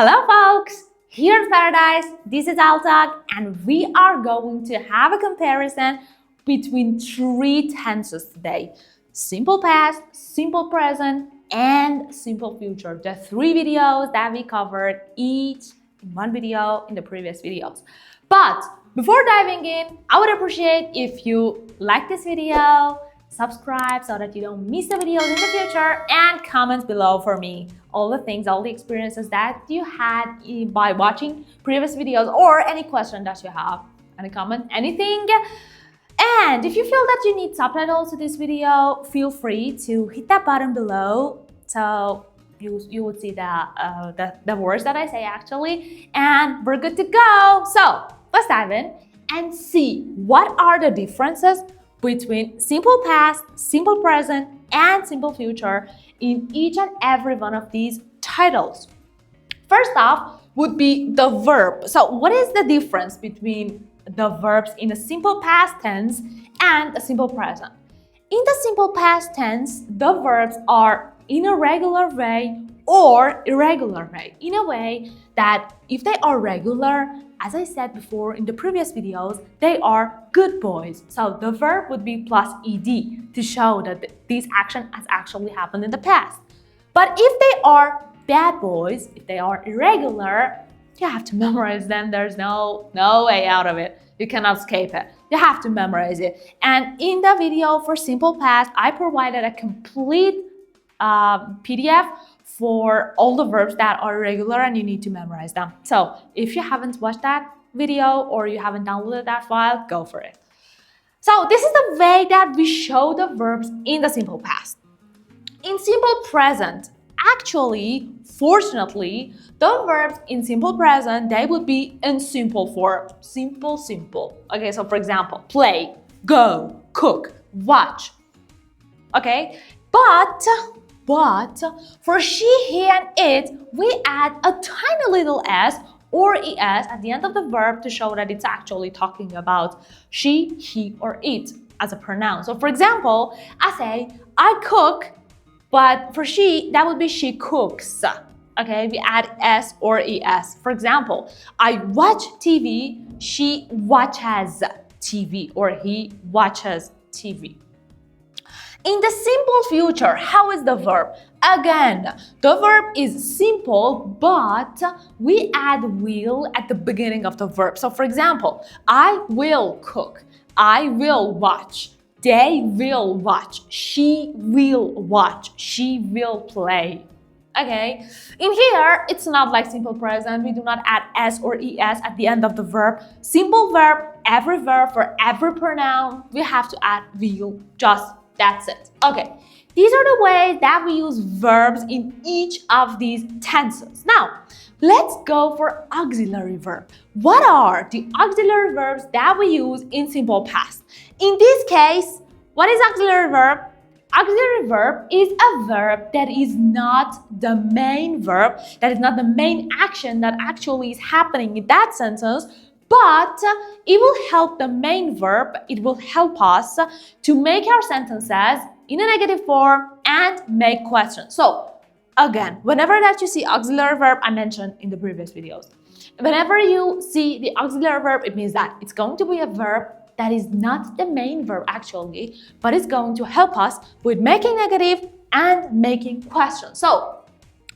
Hello folks, here's Paradise, this is Altag, and we are going to have a comparison between three tenses today. Simple past, simple present, and simple future. The three videos that we covered each in one video in the previous videos. But before diving in, I would appreciate if you like this video, subscribe so that you don't miss the videos in the future, and comment below for me all the things, all the experiences that you had by watching previous videos, or any question that you have, any comment, anything. And if you feel that you need subtitles to this video, feel free to hit that button below so you would see the words that I say actually, and we're good to go. So let's dive in and see what are the differences between simple past, simple present, and simple future in each and every one of these titles. First off would be the verb. So what is the difference between the verbs in a simple past tense and a simple present? In the simple past tense, the verbs are in a regular way or irregular way. In a way that if they are regular, as I said before in the previous videos, they are good boys. So the verb would be plus ed to show that this action has actually happened in the past. But if they are bad boys, if they are irregular, you have to memorize them. There's no way out of it. You cannot escape it. You have to memorize it. And in the video for simple past, I provided a complete PDF for all the verbs that are irregular and you need to memorize them. So if you haven't watched that video or you haven't downloaded that file, go for it. So this is the way that we show the verbs in the simple past. In simple present, actually, fortunately, the verbs in simple present, they would be in simple form. Simple. Okay, so for example, play, go, cook, watch. Okay, but for she, he, and it, we add a tiny little s or es at the end of the verb to show that it's actually talking about she, he, or it as a pronoun. So for example, I say, I cook, but for she, that would be she cooks. Okay, we add s or es. For example, I watch TV, she watches TV, or he watches TV. In the simple future, how is the verb? Again, the verb is simple, but we add will at the beginning of the verb. So for example, I will cook, I will watch, they will watch, she will watch, she will play. Okay, in here, it's not like simple present. We do not add s or es at the end of the verb. Simple verb for every pronoun, we have to add will, that's it. Okay, these are the ways that we use verbs in each of these tenses. Now, let's go for auxiliary verb. What are the auxiliary verbs that we use in simple past? In this case, what is auxiliary verb? Auxiliary verb is a verb that is not the main verb, that is not the main action that actually is happening in that sentence, but it will help the main verb, it will help us to make our sentences in a negative form and make questions. So again, whenever that you see auxiliary verb, I mentioned in the previous videos, whenever you see the auxiliary verb, it means that it's going to be a verb that is not the main verb actually, but it's going to help us with making negative and making questions. So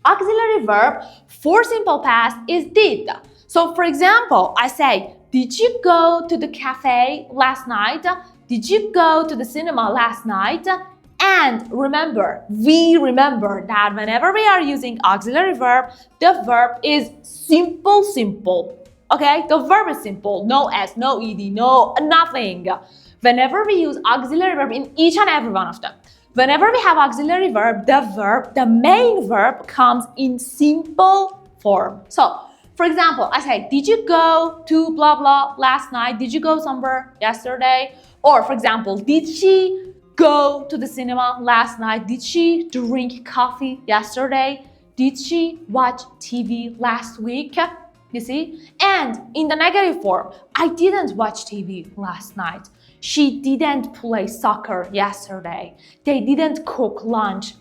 auxiliary verb for simple past is did. So for example, I say, did you go to the cafe last night? Did you go to the cinema last night? And remember, we remember that whenever we are using auxiliary verb, the verb is simple. Okay, the verb is simple, no s, no ed, no nothing. Whenever we use auxiliary verb in each and every one of them, whenever we have auxiliary verb, the main verb comes in simple form. So for example, I say, did you go to blah blah last night? Did you go somewhere yesterday? Or for example, did she go to the cinema last night? Did she drink coffee yesterday? Did she watch TV last week? You see? And in the negative form, I didn't watch TV last night. She didn't play soccer yesterday. They didn't cook lunch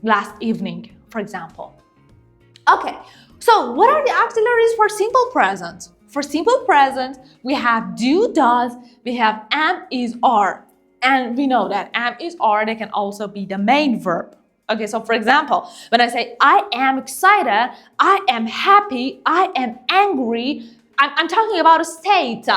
last evening, for example. Okay, so what are the auxiliaries for simple present? For simple present, we have do, does, we have am, is, are. And we know that am, is, are, they can also be the main verb. Okay, so for example, when I say I am excited, I am happy, I am angry, I'm talking about a state,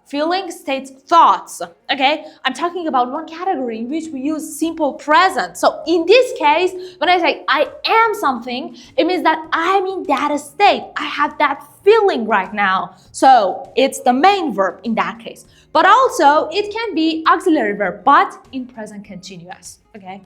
feeling, state, thoughts, okay? I'm talking about one category in which we use simple present. So in this case, when I say I am something, it means that I'm in that state. I have that feeling right now. So it's the main verb in that case. But also, it can be auxiliary verb, but in present continuous, okay?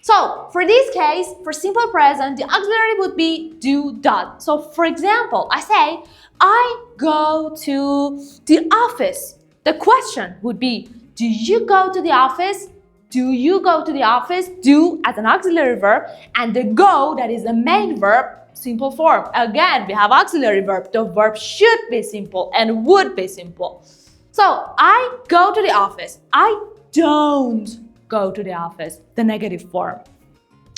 So for this case, for simple present, the auxiliary would be do, does. So for example, I say, I go to the office. The question would be, do you go to the office? Do you go to the office? Do as an auxiliary verb, and the go, that is the main verb, simple form. Again, we have auxiliary verb. The verb should be simple and would be simple. So I go to the office. I don't go to the office, the negative form.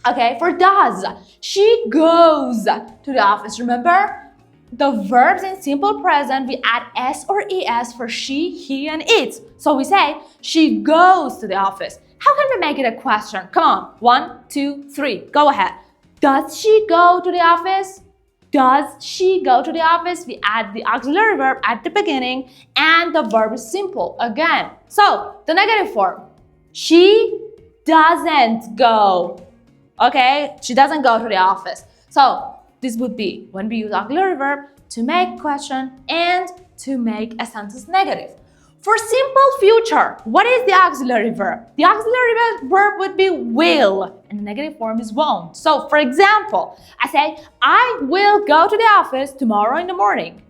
Okay, for does, she goes to the office. Remember, the verbs in simple present, we add s or es for she, he, and it. So we say, she goes to the office. How can we make it a question? Come on, 1, 2, 3, go ahead. Does she go to the office? Does she go to the office? We add the auxiliary verb at the beginning, and the verb is simple again. So, the negative form. She doesn't go. Okay, she doesn't go to the office. So this would be when we use auxiliary verb to make question and to make a sentence negative. For simple future, what is the auxiliary verb? The auxiliary verb would be will, and the negative form is won't. So for example, I say, I will go to the office tomorrow in the morning.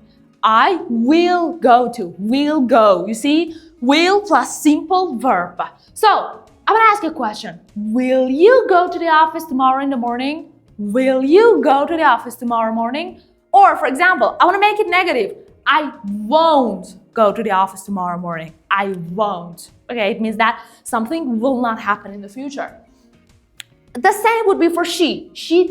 I will go to, will go. You see, will plus simple verb. So I want to ask you a question. Will you go to the office tomorrow in the morning? Will you go to the office tomorrow morning? Or for example, I want to make it negative. I won't go to the office tomorrow morning. I won't. Okay, it means that something will not happen in the future. The same would be for she. She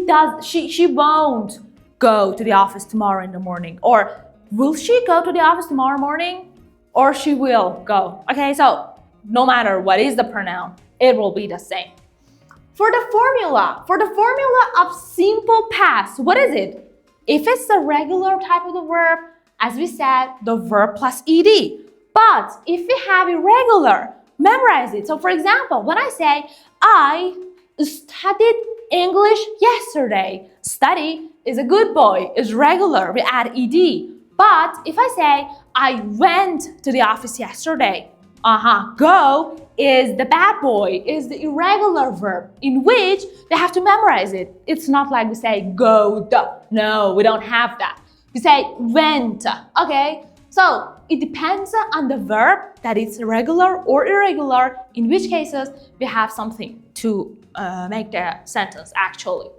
won't go to the office tomorrow in the morning. Or will she go to the office tomorrow morning? Or she will go. Okay, so no matter what is the pronoun, it will be the same. For the formula of simple past, what is it? If it's the regular type of the verb, as we said, the verb plus ed. But if we have irregular, memorize it. So for example, when I say, I studied English yesterday, study is a good boy, is regular, we add ed. But if I say, I went to the office yesterday, go is the bad boy, is the irregular verb in which they have to memorize it. It's not like we say go the. No, we don't have that. We say went, okay? So it depends on the verb that it's regular or irregular, in which cases we have something to make the sentence actually.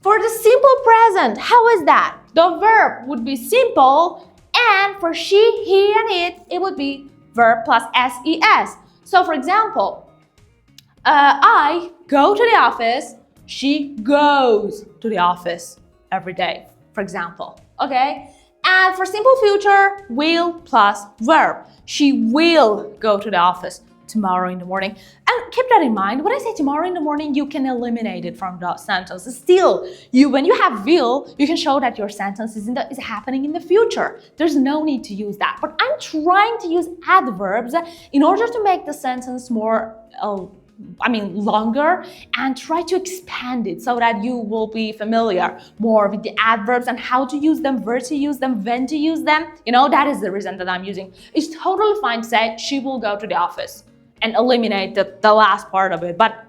For the simple present, how is that? The verb would be simple, and for she, he, and it would be verb plus ses. So for example, I go to the office, she goes to the office every day, for example, okay? And for simple future, will plus verb. She will go to the office tomorrow in the morning. And keep that in mind, when I say tomorrow in the morning, you can eliminate it from the sentence. Still, when you have will, you can show that your sentence is happening in the future. There's no need to use that. But I'm trying to use adverbs in order to make the sentence more longer, and try to expand it so that you will be familiar more with the adverbs and how to use them, where to use them, when to use them. That is the reason that I'm using. It's totally fine to say she will go to the office and eliminate the last part of it, but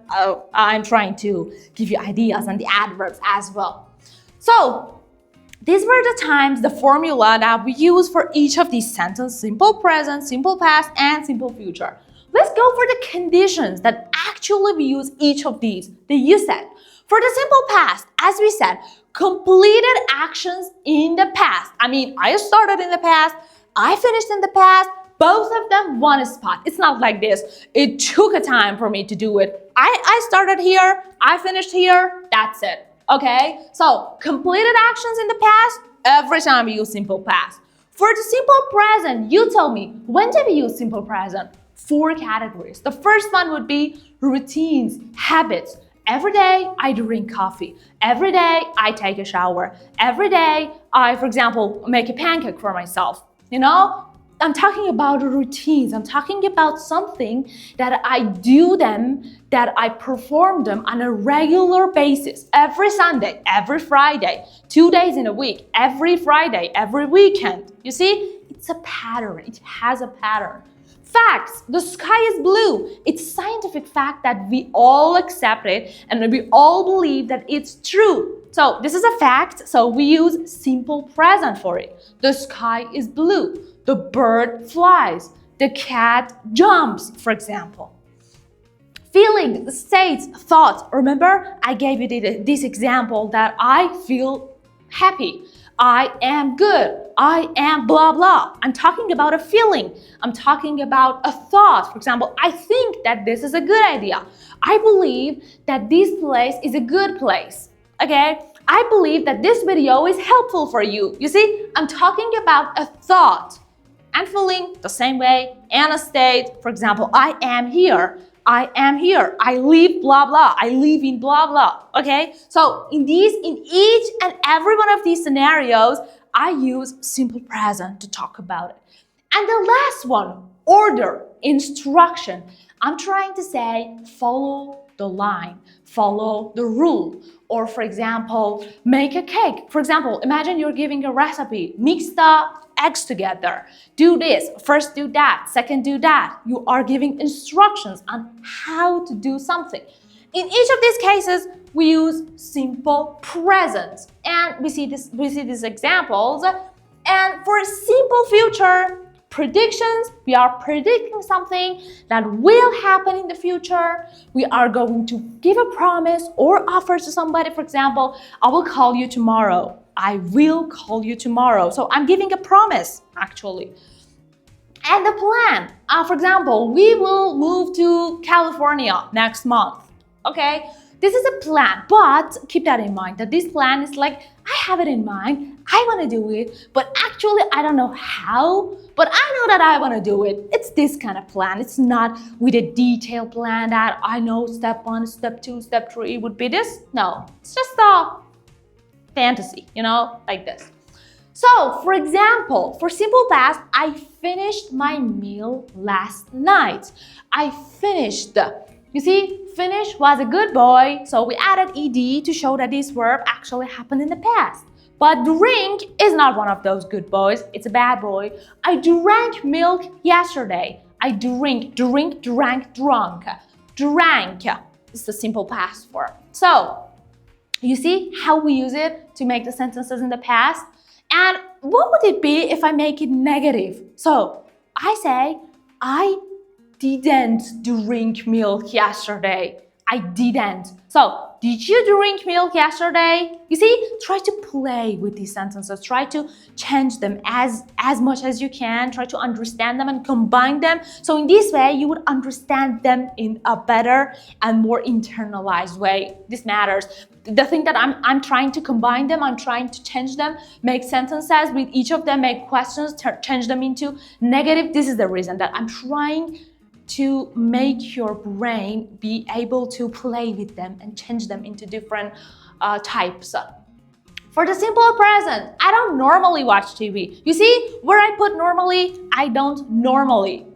I'm trying to give you ideas on the adverbs as well. So these were the times, the formula that we use for each of these sentences: simple present, simple past, and simple future. Let's go for the conditions that actually we use each of these. The usage. For the simple past, as we said, completed actions in the past. I started in the past, I finished in the past, both of them one spot. It's not like this. It took a time for me to do it. I started here, I finished here, that's it. Okay, so completed actions in the past, every time we use simple past. For the simple present, you tell me, when do we use simple present? 4 categories. The first one would be routines, habits. Every day I drink coffee. Every day I take a shower. Every day I, for example, make a pancake for myself. I'm talking about routines. I'm talking about something that I do them, that I perform them on a regular basis. Every Sunday, every Friday, 2 days in a week, every Friday, every weekend. You see, it's a pattern. It has a pattern. Facts, the sky is blue. It's a scientific fact that we all accept it and we all believe that it's true. So this is a fact, so we use simple present for it. The sky is blue. The bird flies. The cat jumps, for example. Feeling, states, thoughts. Remember, I gave you this example that I feel happy. I am good. I am blah, blah. I'm talking about a feeling. I'm talking about a thought. For example, I think that this is a good idea. I believe that this place is a good place. Okay? I believe that this video is helpful for you. You see, I'm talking about a thought and feeling the same way, and a state. For example, I am here. I am here. I live blah blah. I live in blah blah. Okay? So in each and every one of these scenarios, I use simple present to talk about it. And the last one, order, instruction. I'm trying to say follow the line, follow the rule. Or for example, make a cake. For example, imagine you're giving a recipe. Mix the eggs together. Do this. First do that. Second do that. You are giving instructions on how to do something. In each of these cases, we use simple present. And we see these examples. And for a simple future predictions, we are predicting something that will happen in the future. We are going to give a promise or offer to somebody. For example, I will call you tomorrow. I will call you tomorrow. So I'm giving a promise, actually. And the plan. For example, we will move to California next month. Okay? This is a plan, but keep that in mind that this plan is like, I have it in mind, I want to do it, but actually I don't know how, but I know that I want to do it. It's this kind of plan. It's not with a detailed plan that I know step 1, step 2, step 3 would be this. No, it's just a fantasy, like this. So, for example, for simple past, I finished my meal last night. I finished. You see, finish was a good boy, so we added ed to show that this verb actually happened in the past. But drink is not one of those good boys, it's a bad boy. I drank milk yesterday. I drink, drank, drunk. Drank is the simple past form. So, you see how we use it to make the sentences in the past? And what would it be if I make it negative? So, I say, I didn't drink milk yesterday. I didn't. So, did you drink milk yesterday? You see, try to play with these sentences. Try to change them as much as you can. Try to understand them and combine them. So in this way, you would understand them in a better and more internalized way. This matters. The thing that I'm trying to combine them, I'm trying to change them, make sentences with each of them, make questions, change them into negative. This is the reason that I'm trying to make your brain be able to play with them and change them into different types. For the simple present, I don't normally watch TV. You see, where I put normally, I don't normally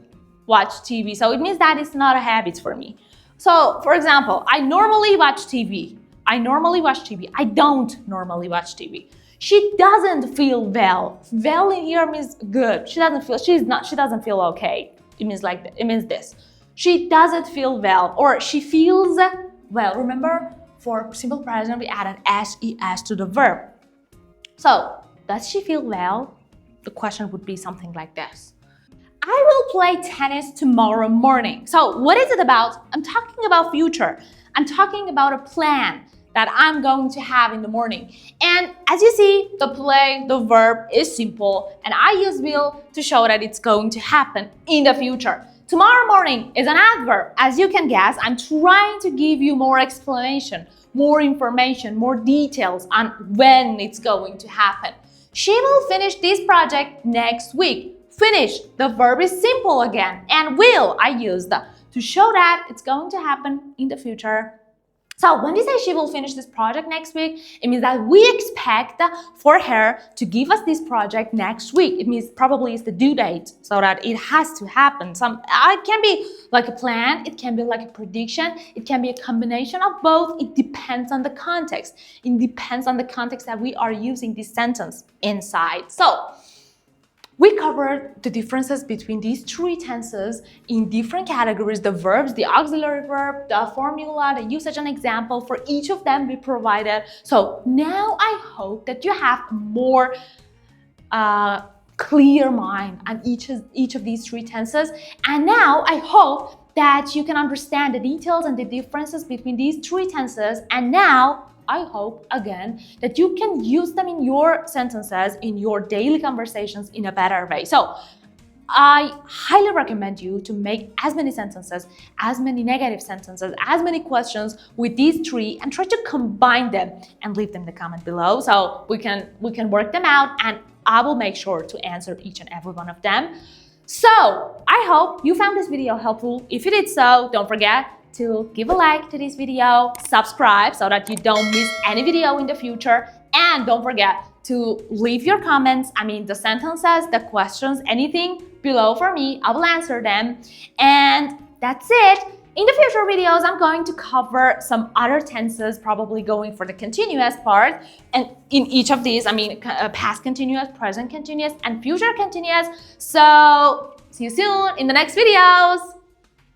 watch TV. So it means that it's not a habit for me. So, for example, I normally watch TV. I normally watch TV. I don't normally watch TV. She doesn't feel well. Well in here means good. She doesn't feel okay. It means this. She doesn't feel well, or she feels well. Remember, for simple present, we added ses to the verb. So, does she feel well? The question would be something like this. I will play tennis tomorrow morning. So, what is it about? I'm talking about future. I'm talking about a plan that I'm going to have in the morning. And as you see, the verb is simple, and I use will to show that it's going to happen in the future. Tomorrow morning is an adverb. As you can guess, I'm trying to give you more explanation. more information, more details on when it's going to happen. She will finish this project next week. Finish, the verb is simple again, and will I used to show that it's going to happen in the future. So when we say she will finish this project next week, it means that we expect for her to give us this project next week. It means probably it's the due date, so that it has to happen. It can be like a plan, it can be like a prediction, it can be a combination of both. It depends on the context. It depends on the context that we are using this sentence inside. So we covered the differences between these three tenses in different categories: the verbs, the auxiliary verb, the formula, the usage and example. For each of them we provided. So now I hope that you have more clear mind on each of these three tenses. And now I hope that you can understand the details and the differences between these three tenses. And now I hope, again, that you can use them in your sentences, in your daily conversations in a better way. So I highly recommend you to make as many sentences, as many negative sentences, as many questions with these three, and try to combine them and leave them in the comment below so we can work them out, and I will make sure to answer each and every one of them. So I hope you found this video helpful. If you did so, don't forget to give a like to this video, subscribe so that you don't miss any video in the future, and don't forget to leave your comments, the sentences, the questions, anything below for me. I will answer them. And that's it. In the future videos, I'm going to cover some other tenses, probably going for the continuous part. And in each of these, past continuous, present continuous, and future continuous. So see you soon in the next videos.